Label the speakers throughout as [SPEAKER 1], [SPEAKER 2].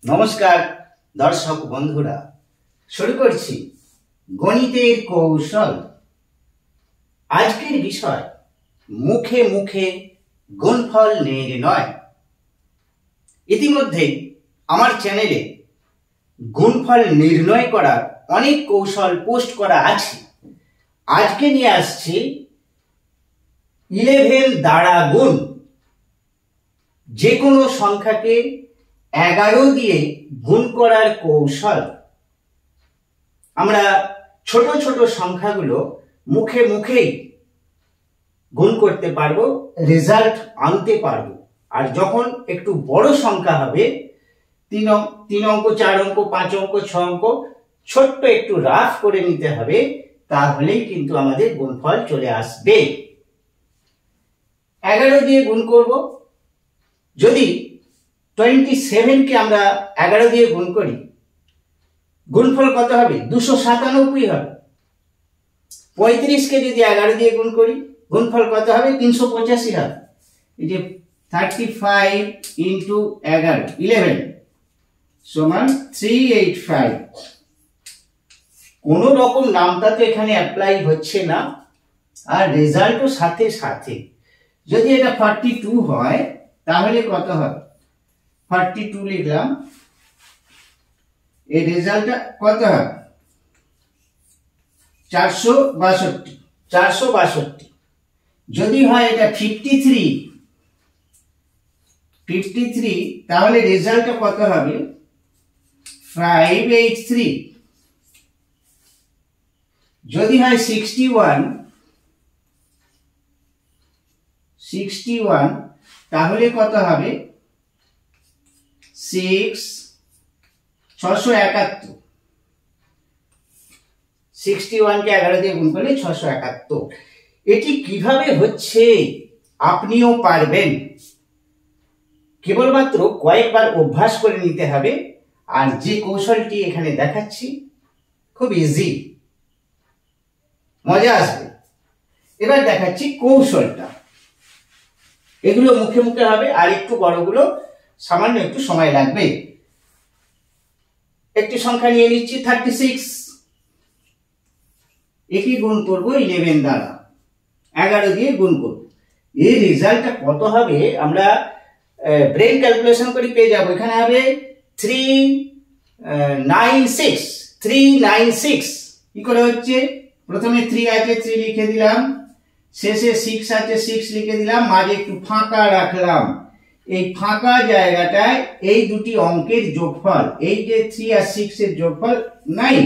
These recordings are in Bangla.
[SPEAKER 1] নমস্কার দর্শক বন্ধুরা, শুরু করছি গণিতের কৌশল। আজকের বিষয় মুখে মুখে গুণফল নির্ণয়। ইতিমধ্যে আমার চ্যানেলে গুণফল নির্ণয় করার অনেক কৌশল পোস্ট করা আছে। আজকে নিয়ে আসছি 11 দ্বারা গুণ। যে কোনো সংখ্যাকে 11 দিয়ে গুণ করার কৌশল। আমরা ছোট ছোট সংখ্যাগুলো মুখে মুখেই গুণ করতে পারবো, রেজাল্ট আনতে পারবো। আর যখন একটু বড় সংখ্যা হবে, 3 অঙ্ক, 4 অঙ্ক, 5 অঙ্ক, 6 অঙ্ক, ছোট্ট একটু রাফ করে নিতে হবে, তাহলেই কিন্তু আমাদের গুণফল চলে আসবে। 11 দিয়ে গুণ করব। যদি 27 কে আমরা 11 দিয়ে গুণ করি, গুণফল কত হবে? 297 হবে। 35 কে যদি 11 দিয়ে গুণ করি, গুণফল কত হবে? 385 হবে। এই যে 35 ইন্টু 11 সমান 385। কোন রকম নামটা তো এখানে অ্যাপ্লাই হচ্ছে না, আর রেজাল্টও সাথে সাথে। যদি এটা 42 হয় তাহলে কত হবে? 42 লিখলাম, এই রেজাল্টটা কত হবে? 462। যদি হয় এটা 53, তাহলে রেজাল্টটা কত হবে? 583। যদি হয় 61, তাহলে কত হবে? 671। 61 কে 11 দিয়ে গুণ করলে 671। এটি কিভাবে হচ্ছে আপনিও পারবেন, কেবলমাত্র কয়েকবার অভ্যাস করে নিতে হবে। আর যে কৌশলটি এখানে দেখাচ্ছি খুব ইজি, মজা আসবে। এবার দেখাচ্ছি কৌশলটা। এগুলো মুখে মুখে হবে, আর একটু বড়গুলো সামান্য একটু সময় লাগবে। একটি সংখ্যা নিয়ে নিচ্ছি 36। একে গুণ করব 11 দ্বারা, 11 দিয়ে গুণ করব। এই রেজাল্টটা কত হবে আমরা ব্রেন ক্যালকুলেশন করে পেয়ে যাব। এখানে হবে 396। কি করে হচ্ছে? প্রথমে 3 আছে, 3 লিখে দিলাম, শেষে 6 আছে, 6 লিখে দিলাম, মাঝে একটু ফাঁকা রাখলাম। এই ফাঁকা জায়গাটায় এই দুটি অঙ্কের যোগফল, এই যে 3 আর 6 এর যোগফল 9।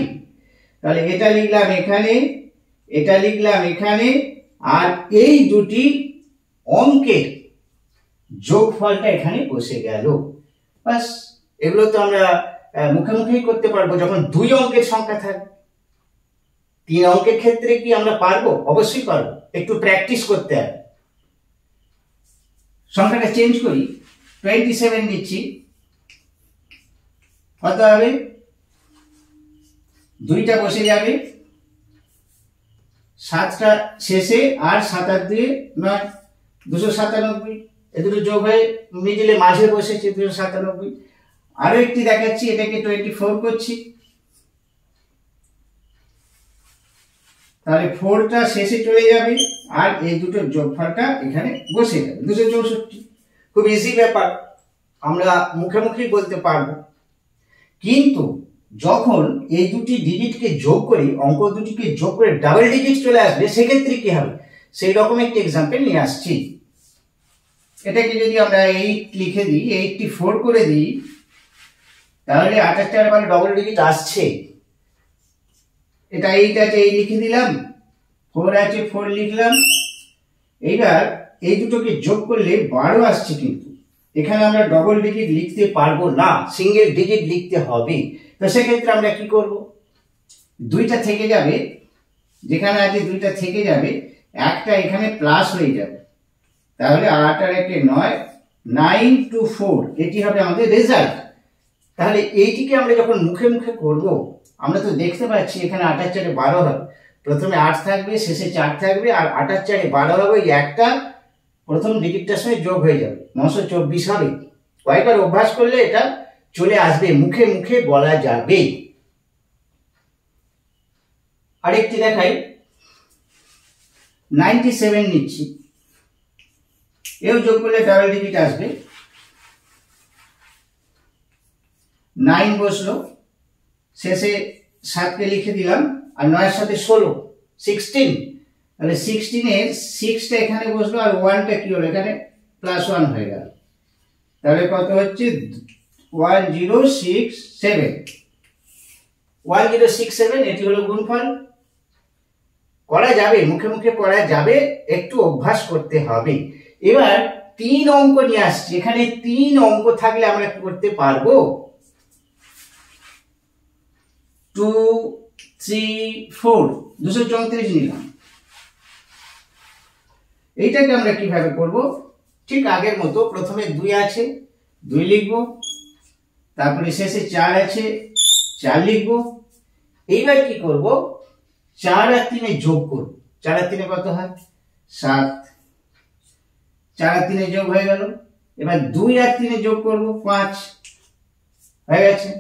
[SPEAKER 1] তাহলে এটা লিখলাম এখানে, এটা লিখলাম এখানে, আর এই দুটি অঙ্কের যোগফলটা এখানে বসে গেল। বাস, এগুলো তো আমরা মুখে মুখেই করতে পারবো যখন 2 অঙ্কের সংখ্যা থাকবে। 3 অঙ্কের ক্ষেত্রে কি আমরা পারবো? অবশ্যই পারবো, একটু প্র্যাকটিস করতে হবে। সংখ্যাটা চেঞ্জ করি, 27 নিচ্ছি। কত হবে? 2টা বসে যাবে, 7টা শেষে, আর 7 আর 2 9, 297। এ দুটো যোগ হয়ে মিডিলে মাঝে বসেছে 297। আরো একটি দেখাচ্ছি, এটাকে 24 করছি। তাহলে 4টা শেষে চলে যাবে, আর এই দুটো যোগফলটা এখানে বসে যাবে 264। খুব ইজি ব্যাপার, আমরা মুখে মুখেই বলতে পারবো। কিন্তু যখন এই দুটি ডিজিটকে যোগ করি, অঙ্ক দুটিকে যোগ করে ডাবল ডিজিট চলে আসবে, সেক্ষেত্রে কি হবে সেই রকম একটি এক্সাম্পল নিয়ে আসছি। এটাকে যদি আমরা 8 লিখে দিই, 84 করে দিই, তাহলে 28 মানে ডবল ডিজিট আসছে। এটা 8 আছে, 8 লিখে দিলাম, 4 আছে, 4 লিখলাম। এইবার এই দুটোকে যোগ করলে 12 আসছে, কিন্তু এখানে আমরা ডবল ডিজিট লিখতে পারবো না, সিঙ্গেল ডিজিট লিখতে হবে। তো সেক্ষেত্রে আমরা কি করব? 2টা থেকে যাবে, যেখানে আছে 2টা থেকে যাবে, একটা এখানে প্লাস হয়ে যাবে। তাহলে 8 আর 1 9, 9 to 4, এটি হবে আমাদের রেজাল্ট। তাহলে এইটিকে আমরা যখন মুখে মুখে করব, আমরা তো দেখতে পাচ্ছি এখানে 8 আর 4 12 হবে। প্রথমে 8 থাকবে, শেষে 4 থাকবে, আর 8 আর 4 12 হবে। এই একটা প্রথম ডিজিটটার সঙ্গে যোগ হয়ে যাবে, 924 হবে। কয়েকবার অভ্যাস করলে এটা চলে আসবে, মুখে মুখে বলা যাবে। আরেকটি দেখাই, 97 নিচ্ছি, এও যোগ করলে ডাবল ডিজিট আসবে। 9 বসলো, শেষে 7কে লিখে দিলাম, আর 9-এর সাথে 16, 16, তাহলে 16-এর 6টা এখানে বসলো, আর 1টা কি হলো, এখানে +1 হয়ে গেল। তাহলে কত হচ্ছে 1067, 1067, এটি হলো গুণফল। করা যাবে, মুখে মুখে পড়া যাবে, একটু অভ্যাস করতে হবে। এবার 3 অঙ্ক নিয়ে আসছি, এখানে 3 অঙ্ক থাকলে আমরা কি করতে পারবো, 2, 3, 4, 234 নিলাম। এইটাকে আমরা কিভাবে করব, ঠিক আগের মতো, প্রথমে 2 আছে, 2 লিখবো, তারপরে শেষে 4 আছে, 4 লিখবো। এইবার কি করব, 4 আর 3 যোগ করব। 4 আর 3 কত হয়, 7, 4 আর 3 যোগ হয়ে গেল। এবার 2 আর 3 যোগ করব, 5 হয়ে গেছে।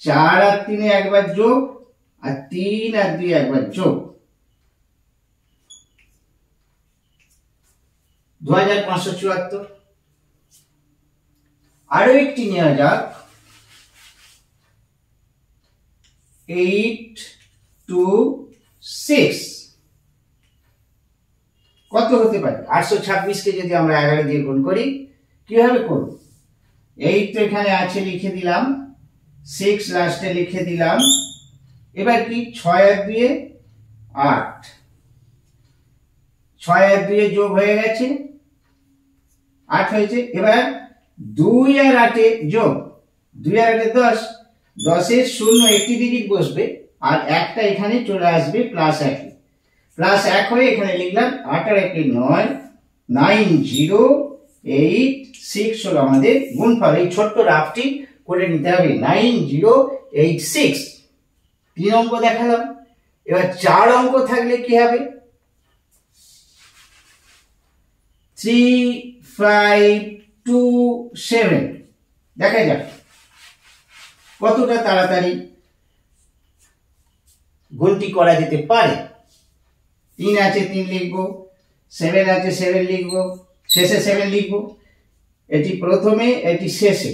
[SPEAKER 1] 4 আর 3 একবার যোগ, আর 3 আর 2 একবার যোগ, 2574। আরো একটি নেওয়া যাক, 8, 2, 6, কত হতে পারে, 826কে যদি আমরা 11 দিয়ে গুণ করি, কিভাবে করব, 8 তো এখানে আছে, লিখে দিলাম, 6 লাস্টে লিখে দিলাম। এবার কি, 6 আর 2 8, 6 আর 2 যোগ হয়ে গেছে, 8 হয়েছে। এবার 2 আর 8 যোগ, 2 আর 8 10, 10-এর 0 একটি ডিজিট বসবে, আর একটা এখানে চলে আসবে +1, +1 হয়ে এখানে লিখলাম 8 আর 1 9, 9086 হলো আমাদের গুণফল। এই ছোট্ট রাফটি করে নিতে হবে, 9086। 3 অঙ্ক দেখালাম, এবার 4 অঙ্ক থাকলে কি হবে, 3, 5, 2, 7, দেখা যাক কতটা তাড়াতাড়ি গুণটি করা যেতে পারে। 3 আছে, 3 লিখবো, 7 আছে, 7 লিখবো, শেষে 7 লিখবো, এটি প্রথমে, এটি শেষে।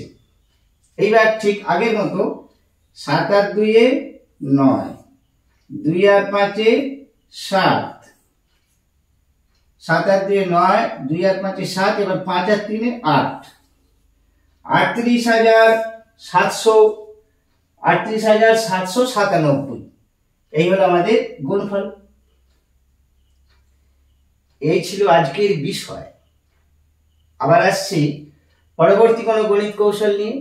[SPEAKER 1] এইবার ঠিক আগের মতো, 7 আর 2 9, 2 আর 5 7, 7 আর 2 9, 2 আর 5 7, এবার 5 আর 3 8, 38,797, এই হলো আমাদের গুণফল। এই ছিল আজকের বিষয়। আবার আসছি পরবর্তী কোনো গণিত কৌশল নিয়ে।